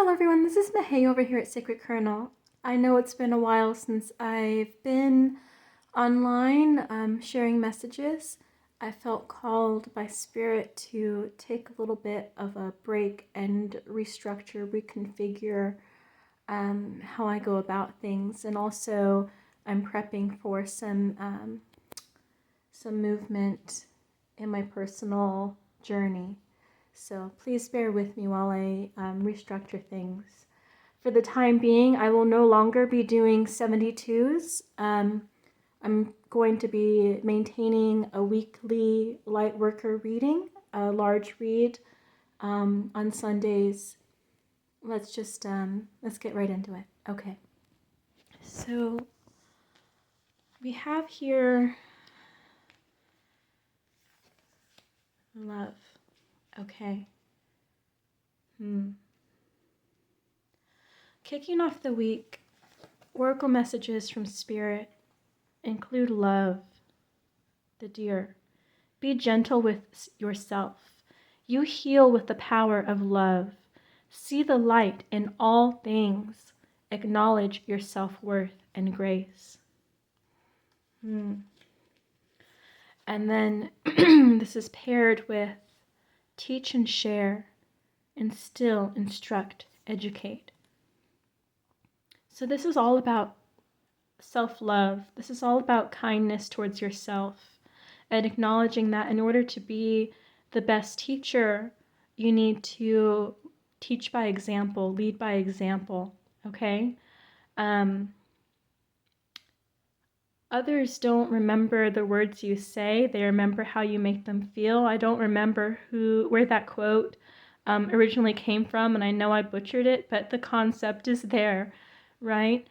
Hello everyone, this is Mahey over here at Sacred Kernel. I know it's been a while since I've been online sharing messages. I felt called by Spirit to take a little bit of a break and restructure, reconfigure how I go about things, and also I'm prepping for some movement in my personal journey. So please bear with me while I restructure things. For the time being, I will no longer be doing 72s. I'm going to be maintaining a weekly Lightworker reading, a large read on Sundays. Let's get right into it. Okay. So we have here love. Okay. Kicking off the week, oracle messages from Spirit include love, the deer. Be gentle with yourself. You heal with the power of love. See the light in all things. Acknowledge your self-worth and grace. And then this is paired with teach and share, instill, instruct, educate. So this is all about self-love. This is all about kindness towards yourself and acknowledging that in order to be the best teacher, you need to teach by example, lead by example, okay? Others don't remember the words you say. They remember how you make them feel. I don't remember where that quote originally came from, and I know I butchered it, but the concept is there, right?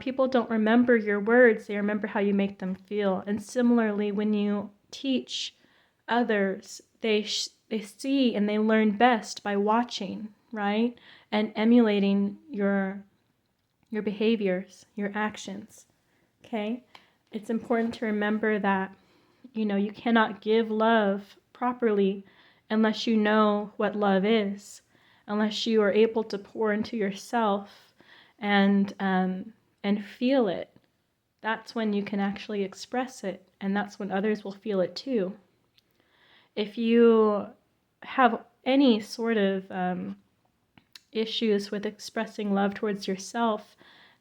People don't remember your words. They remember how you make them feel. And similarly, when you teach others, they see and they learn best by watching, right? And emulating your behaviors, your actions, okay? It's important to remember that, you cannot give love properly unless you know what love is, unless you are able to pour into yourself and feel it. That's when you can actually express it, and that's when others will feel it too. If you have any sort of issues with expressing love towards yourself,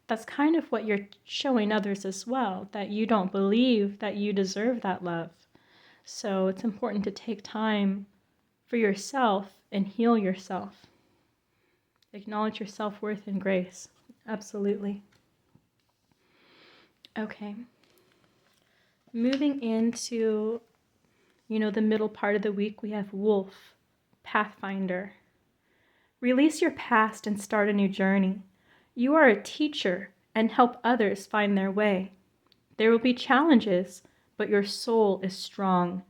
that's kind of what you're showing others as well, that you don't believe that you deserve that love. So it's important to take time for yourself and heal yourself. Acknowledge your self-worth and grace. Absolutely. Okay. Moving into, the middle part of the week, we have Wolf, Pathfinder. Release your past and start a new journey. You are a teacher and help others find their way. There will be challenges, but your soul is strong.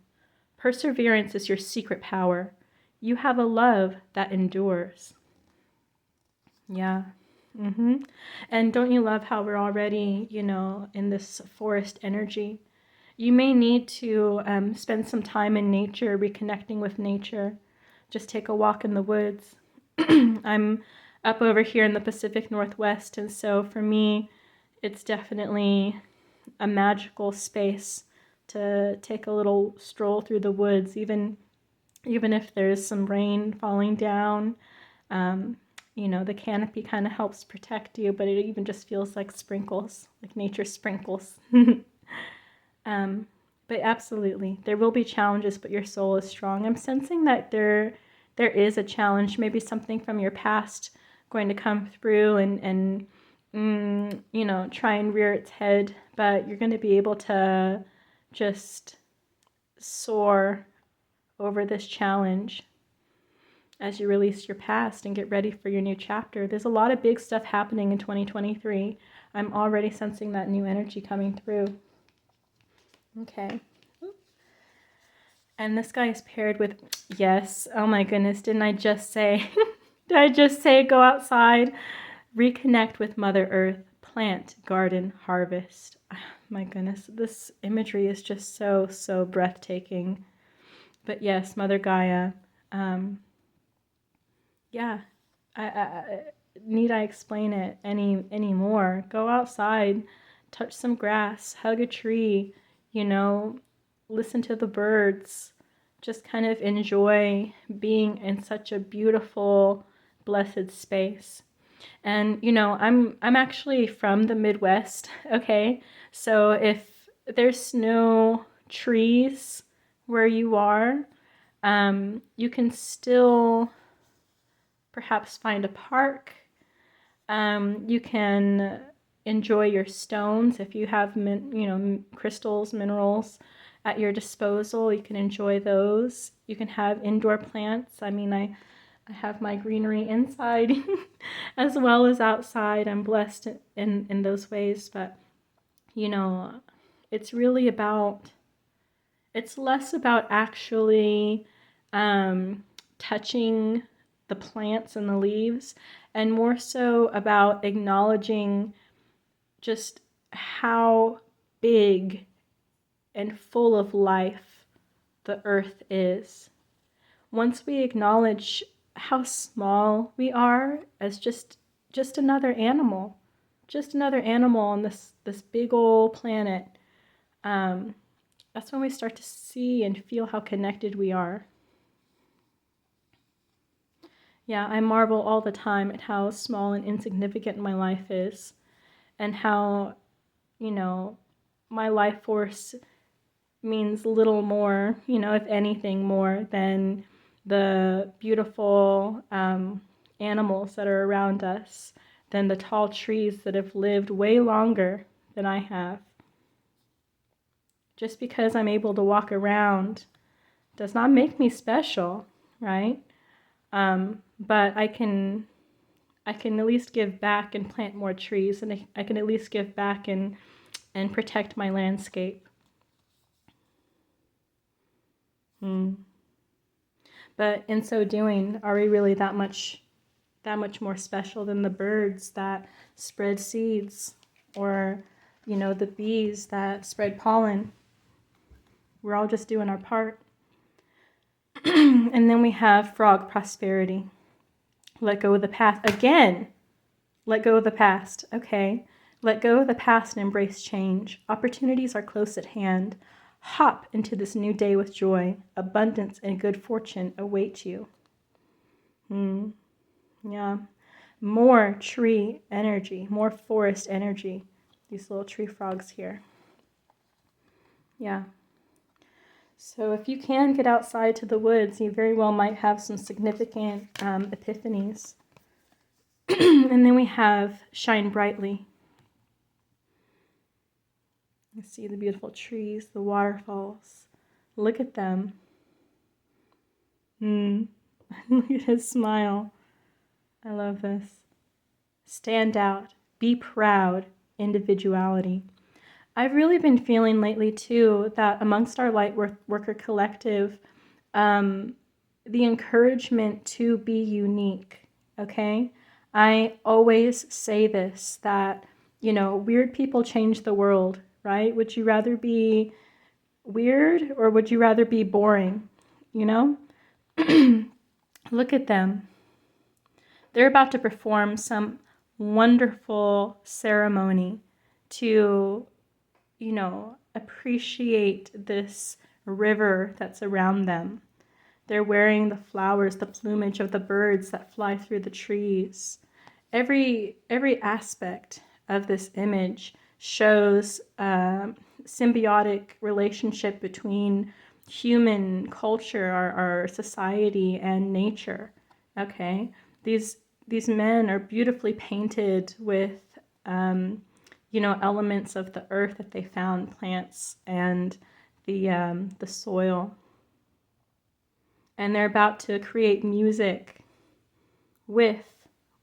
Perseverance is your secret power. You have a love that endures. Yeah. And don't you love how we're already, in this forest energy? You may need to spend some time in nature, reconnecting with nature. Just take a walk in the woods. I'm up over here in the Pacific Northwest, and so for me, it's definitely a magical space to take a little stroll through the woods, even if there's some rain falling down. The canopy kind of helps protect you, but it even just feels like sprinkles, like nature sprinkles. But absolutely, there will be challenges, but your soul is strong. I'm sensing that there is a challenge, maybe something from your past going to come through and try and rear its head, but you're going to be able to just soar over this challenge as you release your past and get ready for your new chapter. There's a lot of big stuff happening in 2023. I'm already sensing that new energy coming through. Okay. And this guy is paired with, yes, oh my goodness, did I just say go outside, reconnect with Mother Earth, plant, garden, harvest. Oh, my goodness, this imagery is just so breathtaking. But yes, Mother Gaia, yeah, need I explain it anymore? Go outside, touch some grass, hug a tree, you know, listen to the birds. Just kind of enjoy being in such a beautiful, blessed space. And I'm actually from the Midwest, okay? So if there's no trees where you are, you can still perhaps find a park. You can enjoy your stones if you have crystals, minerals at your disposal. You can enjoy those. You can have indoor plants. I mean, I have my greenery inside as well as outside. I'm blessed in those ways, but it's really about, it's less about actually touching the plants and the leaves, and more so about acknowledging just how big and full of life the earth is. Once we acknowledge how small we are as just another animal, on this big old planet, that's when we start to see and feel how connected we are. Yeah, I marvel all the time at how small and insignificant my life is, and how, my life force means little more, if anything more than the beautiful animals that are around us, than the tall trees that have lived way longer than I have. Just because I'm able to walk around does not make me special, right? But I can at least give back and plant more trees, and I can at least give back and protect my landscape. But in so doing, are we really that much more special than the birds that spread seeds, or the bees that spread pollen? We're all just doing our part. And then we have frog prosperity. Let go of the past. Again, let go of the past, okay? Let go of the past and embrace change. Opportunities are close at hand. Hop into this new day with joy. Abundance and good fortune await you. Yeah. More tree energy, more forest energy. These little tree frogs here. Yeah. So if you can get outside to the woods, you very well might have some significant epiphanies. And then we have shine brightly. You see the beautiful trees, the waterfalls. Look at them. Look at his smile. I love this. Stand out. Be proud. Individuality. I've really been feeling lately, too, that amongst our Lightworker collective, the encouragement to be unique, okay? I always say this, that, weird people change the world, right? Would you rather be weird, or would you rather be boring, Look at them. They're about to perform some wonderful ceremony to appreciate this river that's around them. They're wearing the flowers, the plumage of the birds that fly through the trees. Every aspect of this image shows a symbiotic relationship between human culture, our society, and nature. Okay, these men are beautifully painted with elements of the earth that they found, plants and the soil. And they're about to create music with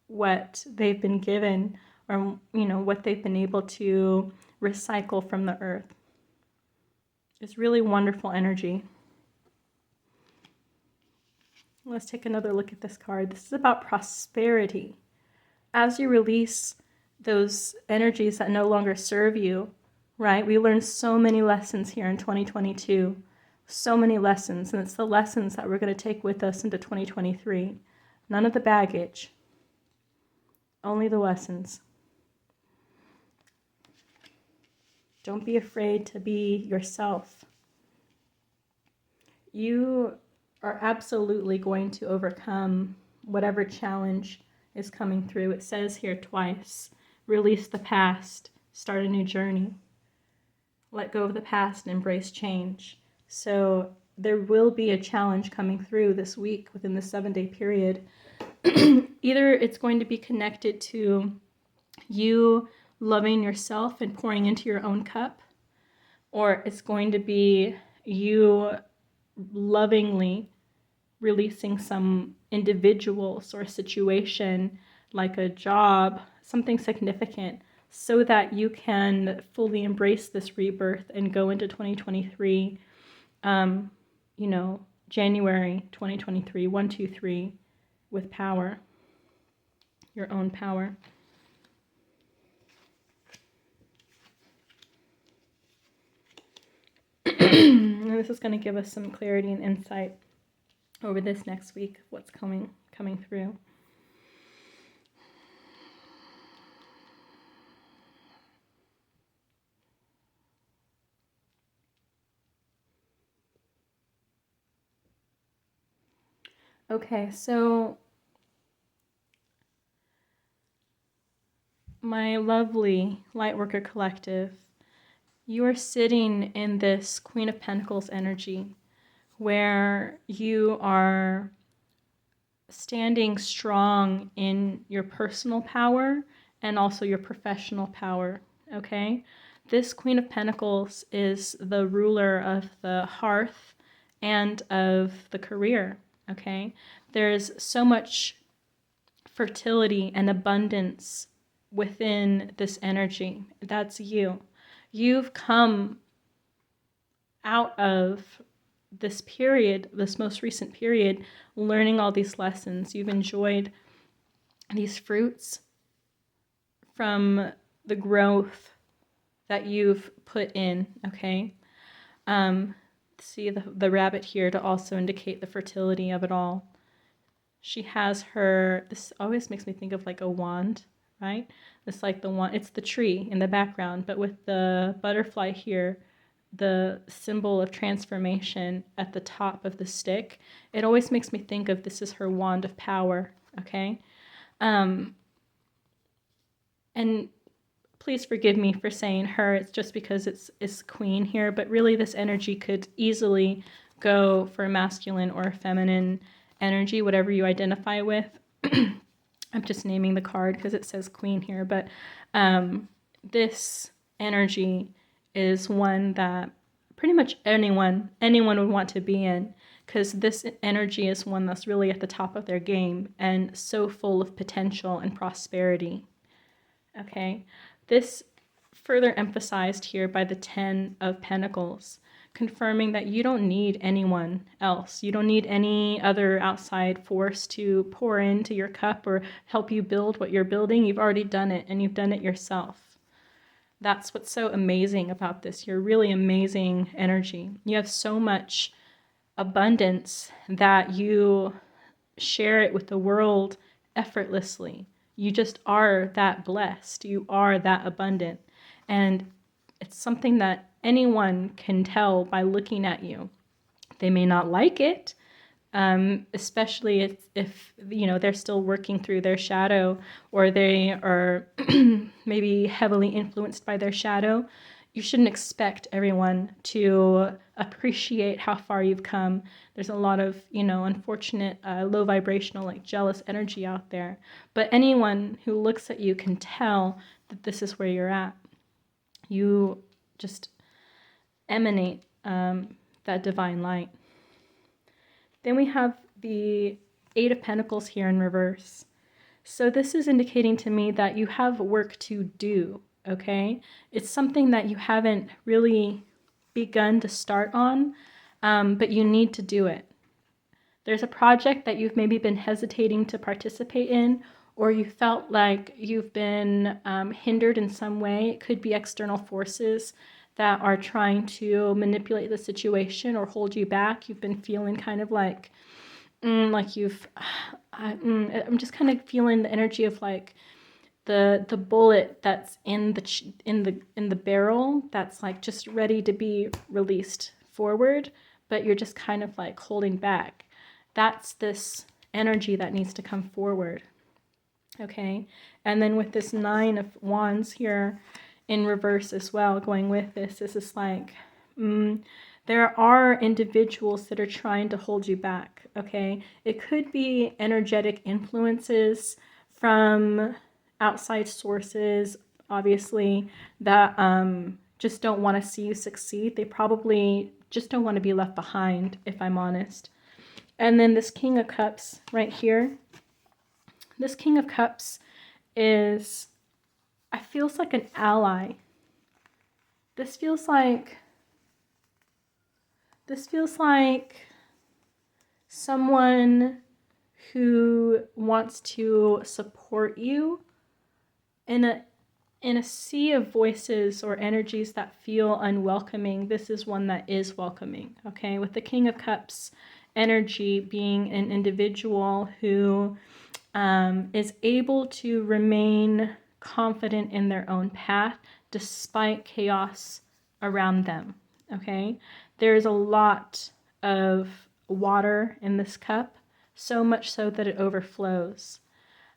what they've been given, or what they've been able to recycle from the earth. It's really wonderful energy. Let's take another look at this card. This is about prosperity. As you release those energies that no longer serve you, right? We learned so many lessons here in 2022. So many lessons, and it's the lessons that we're going to take with us into 2023. None of the baggage. Only the lessons. Don't be afraid to be yourself. You are absolutely going to overcome whatever challenge is coming through. It says here twice, release the past, start a new journey. Let go of the past and embrace change. So there will be a challenge coming through this week within the 7-day period. Either it's going to be connected to you loving yourself and pouring into your own cup, or it's going to be you lovingly releasing some individuals or situation, like a job, something significant, so that you can fully embrace this rebirth and go into 2023, January 2023, 1, 2, 3, with power, your own power. And this is going to give us some clarity and insight over this next week, what's coming through. Okay, so my lovely Lightworker Collective, you are sitting in this Queen of Pentacles energy where you are standing strong in your personal power and also your professional power, okay? This Queen of Pentacles is the ruler of the hearth and of the career, okay? There's so much fertility and abundance within this energy. That's you. You've come out of this period, this most recent period, learning all these lessons. You've enjoyed these fruits from the growth that you've put in, okay? See the rabbit here to also indicate the fertility of it all. She has her, this always makes me think of like a wand, right? It's like the wand, it's the tree in the background, but with the butterfly here, the symbol of transformation at the top of the stick, it always makes me think of this is her wand of power, okay? And please forgive me for saying her, it's just because it's queen here, but really this energy could easily go for masculine or feminine energy, whatever you identify with. I'm just naming the card because it says queen here, but this energy is one that pretty much anyone would want to be in, because this energy is one that's really at the top of their game and so full of potential and prosperity. Okay, this further emphasized here by the 10 of Pentacles, confirming that you don't need anyone else. You don't need any other outside force to pour into your cup or help you build what you're building. You've already done it, and you've done it yourself. That's what's so amazing about this. You're really amazing energy. You have so much abundance that you share it with the world effortlessly. You just are that blessed. You are that abundant. And it's something that anyone can tell by looking at you. They may not like it, especially if they're still working through their shadow, or they are maybe heavily influenced by their shadow. You shouldn't expect everyone to appreciate how far you've come. There's a lot of, unfortunate, low vibrational, like jealous energy out there. But anyone who looks at you can tell that this is where you're at. You just emanate that divine light. Then we have the 8 of Pentacles here in reverse. So this is indicating to me that you have work to do, okay? It's something that you haven't really begun to start on, but you need to do it. There's a project that you've maybe been hesitating to participate in, or you felt like you've been hindered in some way. It could be external forces that are trying to manipulate the situation or hold you back. You've been feeling kind of like I'm just kind of feeling the energy of like the bullet that's in the barrel that's like just ready to be released forward, but you're just kind of like holding back. That's this energy that needs to come forward. Okay, and then with this 9 of Wands here in reverse as well, going with this is like, there are individuals that are trying to hold you back, okay? It could be energetic influences from outside sources, obviously, that just don't want to see you succeed. They probably just don't want to be left behind, if I'm honest. And then this King of Cups right here, this King of Cups is, I feels like an ally. This feels like someone who wants to support you in a sea of voices or energies that feel unwelcoming. This is one that is welcoming, okay? With the King of Cups energy being an individual who is able to remain confident in their own path despite chaos around them, okay? There's a lot of water in this cup, so much so that it overflows.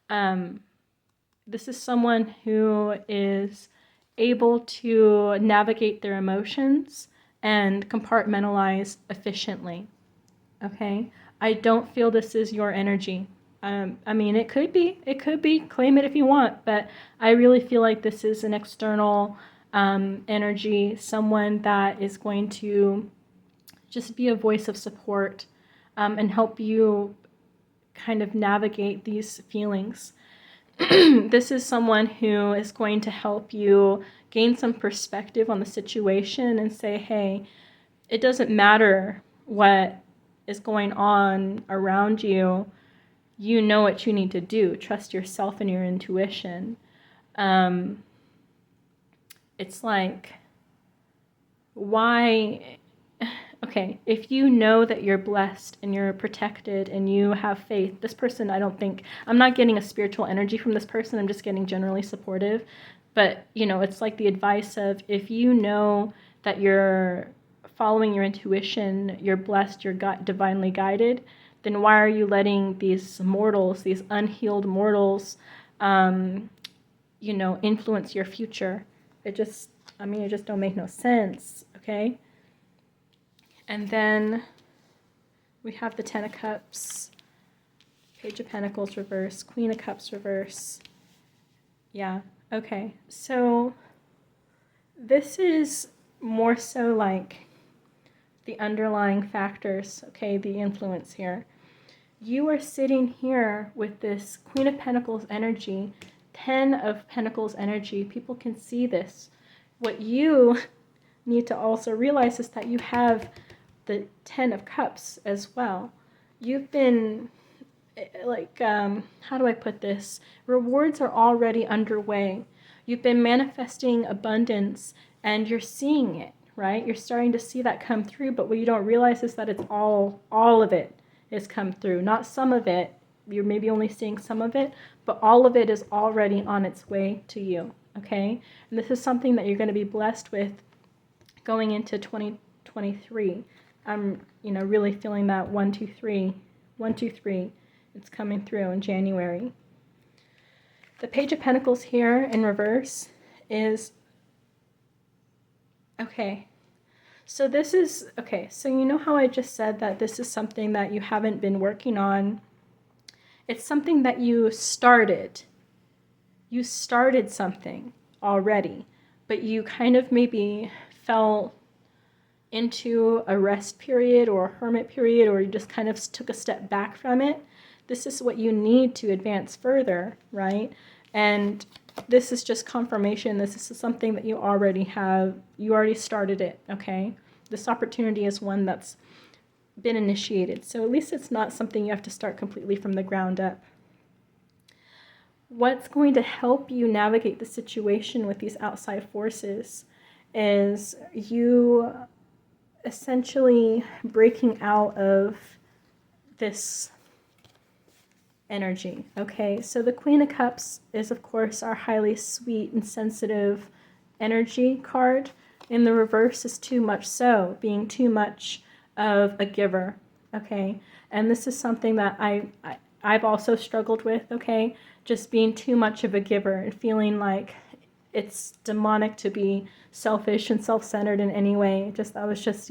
This is someone who is able to navigate their emotions and compartmentalize efficiently, okay? I don't feel this is your energy. I mean, it could be, claim it if you want, but I really feel like this is an external energy, someone that is going to just be a voice of support and help you kind of navigate these feelings. This is someone who is going to help you gain some perspective on the situation and say, hey, it doesn't matter what is going on around you. You know what you need to do. Trust yourself and your intuition. It's like, why? Okay, if you know that you're blessed and you're protected and you have faith, this person, I'm not getting a spiritual energy from this person. I'm just getting generally supportive. But, it's like the advice of, if you know that you're following your intuition, you're blessed, you're divinely guided, then why are you letting these mortals, these unhealed mortals, influence your future? It just don't make no sense, okay? And then we have the 10 of Cups, Page of Pentacles reverse, Queen of Cups reverse. Yeah, okay. So this is more so like the underlying factors, okay, the influence here. You are sitting here with this Queen of Pentacles energy, 10 of Pentacles energy. People can see this. What you need to also realize is that you have the 10 of Cups as well. You've been, like, how do I put this? Rewards are already underway. You've been manifesting abundance and you're seeing it, right? You're starting to see that come through, but what you don't realize is that it's all of it is come through. Not some of it. You're maybe only seeing some of it, but all of it is already on its way to you, okay? And this is something that you're going to be blessed with going into 2023. I'm, really feeling that 1, 2, 3. 1, 2, 3. It's coming through in January. The Page of Pentacles here in reverse is, okay. So this is, okay, so you know how I just said that this is something that you haven't been working on? It's something that you started. You started something already, but you kind of maybe fell into a rest period or a hermit period, or you just kind of took a step back from it. This is what you need to advance further, right? And this is just confirmation. This is something that you already have. You already started it, okay? This opportunity is one that's been initiated. So at least it's not something you have to start completely from the ground up. What's going to help you navigate the situation with these outside forces is you essentially breaking out of this energy. Okay, so the Queen of Cups is, of course, our highly sweet and sensitive energy card. In the reverse is too much so, being too much of a giver. Okay, and this is something that I've also struggled with. Okay, just being too much of a giver and feeling like it's demonic to be selfish and self-centered in any way. That was just,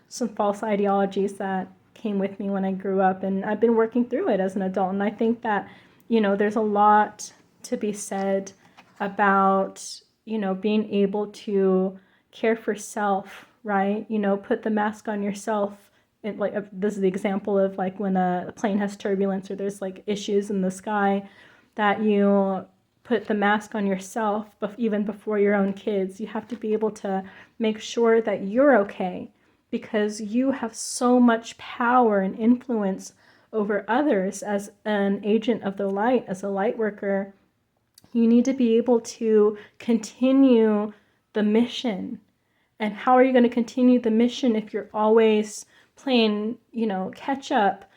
some false ideologies that came with me when I grew up, and I've been working through it as an adult. And I think that, there's a lot to be said about, being able to care for self, right? Put the mask on yourself. And like, this is the example of like when a plane has turbulence or there's like issues in the sky, that you put the mask on yourself, but even before your own kids. You have to be able to make sure that you're okay, because you have so much power and influence over others as an agent of the light, as a light worker. You need to be able to continue the mission. And how are you going to continue the mission if you're always playing, catch up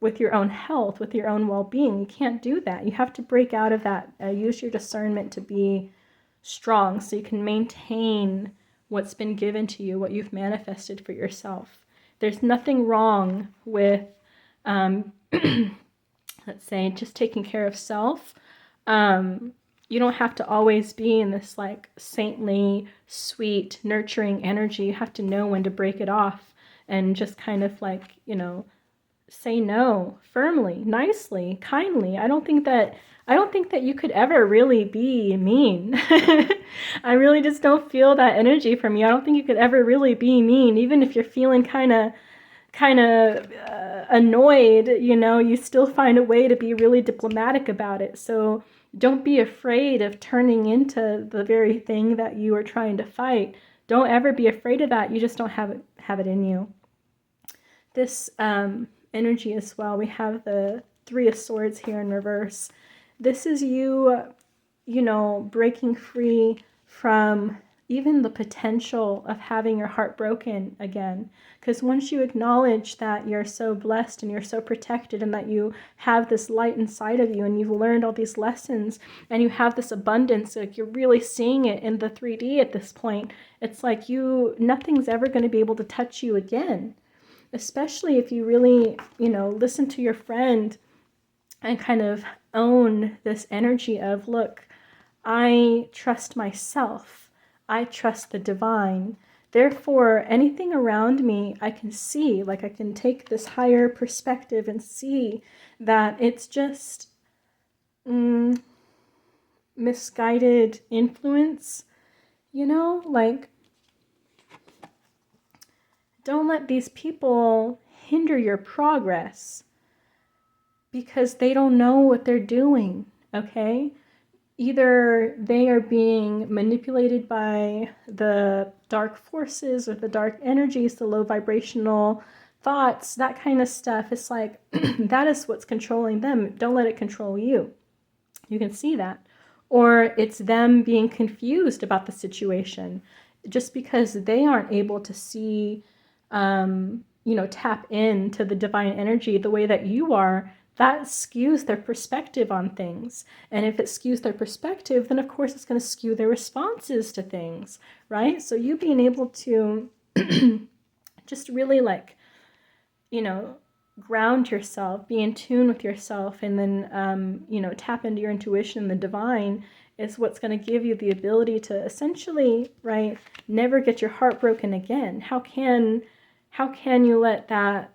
with your own health, with your own well-being? You can't do that. You have to break out of that. Use your discernment to be strong so you can maintain what's been given to you, what you've manifested for yourself. There's nothing wrong with, let's say, just taking care of self. You don't have to always be in this like saintly, sweet, nurturing energy. You have to know when to break it off and just kind of like, say no firmly, nicely, kindly. I don't think that you could ever really be mean. I really just don't feel that energy from you. I don't think you could ever really be mean, even if you're feeling kind of annoyed. You still find a way to be really diplomatic about it. So don't be afraid of turning into the very thing that you are trying to fight. Don't ever be afraid of that. You just don't have it in you. This energy as well, we have the Three of Swords here in reverse. This is you, breaking free from even the potential of having your heart broken again. Because once you acknowledge that you're so blessed and you're so protected and that you have this light inside of you and you've learned all these lessons and you have this abundance, like you're really seeing it in the 3D at this point, it's like nothing's ever going to be able to touch you again. Especially if you really, listen to your friend and kind of own this energy of, look, I trust myself. I trust the divine. Therefore, anything around me, I can see, like I can take this higher perspective and see that it's just misguided influence, like, don't let these people hinder your progress because they don't know what they're doing, okay? Either they are being manipulated by the dark forces or the dark energies, the low vibrational thoughts, that kind of stuff. It's like, that is what's controlling them. Don't let it control you. You can see that. Or it's them being confused about the situation just because they aren't able to see, tap into the divine energy the way that you are. That skews their perspective on things. And if it skews their perspective, then of course it's going to skew their responses to things, right? So you being able to just really ground yourself, be in tune with yourself, and then, tap into your intuition and the divine is what's going to give you the ability to essentially, right, never get your heart broken again. How can you let that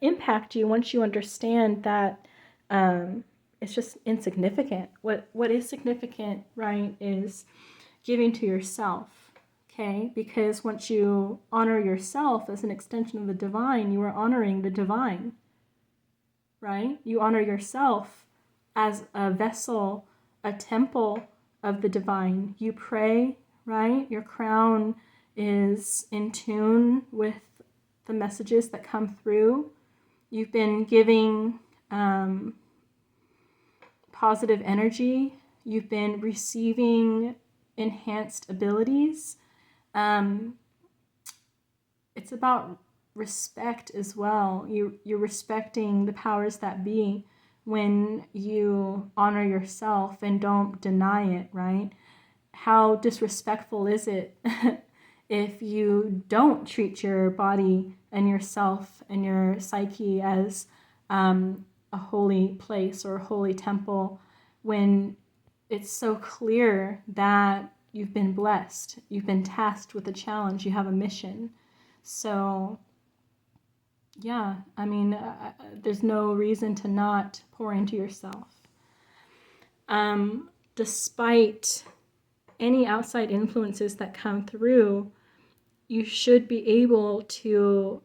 impact you once you understand that it's just insignificant? What is significant, right, is giving to yourself, okay? Because once you honor yourself as an extension of the divine, you are honoring the divine, right? You honor yourself as a vessel, a temple of the divine. You pray, right? Your crown is in tune with the messages that come through. You've been giving positive energy. You've been receiving enhanced abilities. It's about respect as well. You're respecting the powers that be when you honor yourself and don't deny it, right? How disrespectful is it if you don't treat your body and yourself and your psyche as a holy place or a holy temple, when it's so clear that you've been blessed, you've been tasked with a challenge, you have a mission. So yeah, I mean, there's no reason to not pour into yourself. Despite any outside influences that come through, you should be able to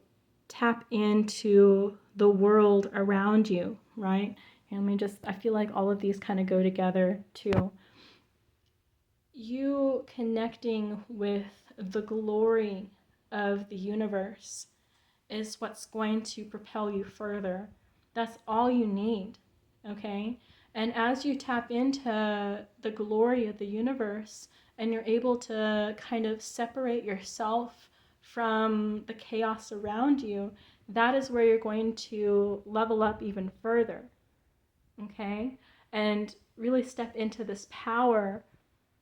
tap into the world around you, right? And I feel like all of these kind of go together too. You connecting with the glory of the universe is what's going to propel you further. That's all you need, okay? And as you tap into the glory of the universe and you're able to kind of separate yourself from the chaos around you, that is where you're going to level up even further, okay? And really step into this power,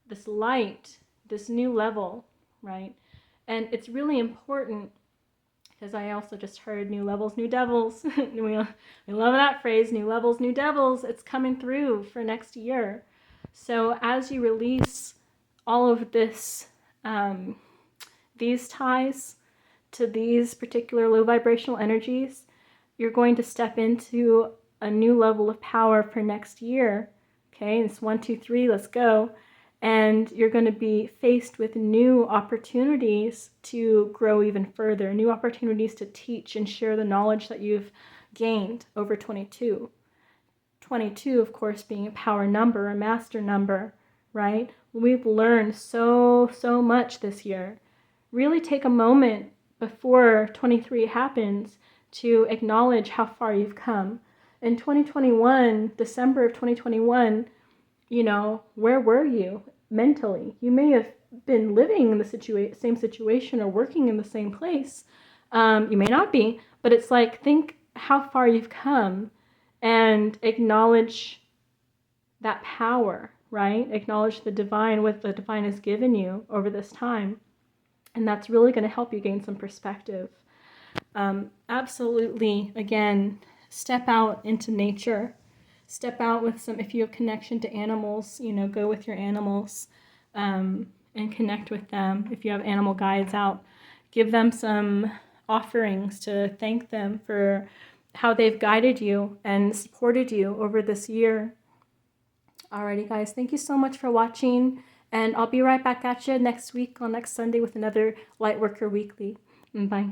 this light, this new level, right? And it's really important because I also just heard new levels, new devils. we love that phrase, new levels, new devils. It's coming through for next year. So as you release all of this, these ties to these particular low vibrational energies, you're going to step into a new level of power for next year. Okay, it's 1, 2, 3, let's go. And you're going to be faced with new opportunities to grow even further, new opportunities to teach and share the knowledge that you've gained over 22. 22, of course, being a power number, a master number, right? We've learned so much this year. Really take a moment before 23 happens to acknowledge how far you've come. In 2021, December of 2021, where were you mentally? You may have been living in the same situation or working in the same place. You may not be, but it's like, think how far you've come and acknowledge that power, right? Acknowledge the divine, what the divine has given you over this time. And that's really going to help you gain some perspective. Absolutely, again, step out into nature. Step out with some, if you have connection to animals, go with your animals and connect with them. If you have animal guides out, give them some offerings to thank them for how they've guided you and supported you over this year. Alrighty, guys, thank you so much for watching, and I'll be right back at you next week on next Sunday with another Lightworker Weekly. Bye.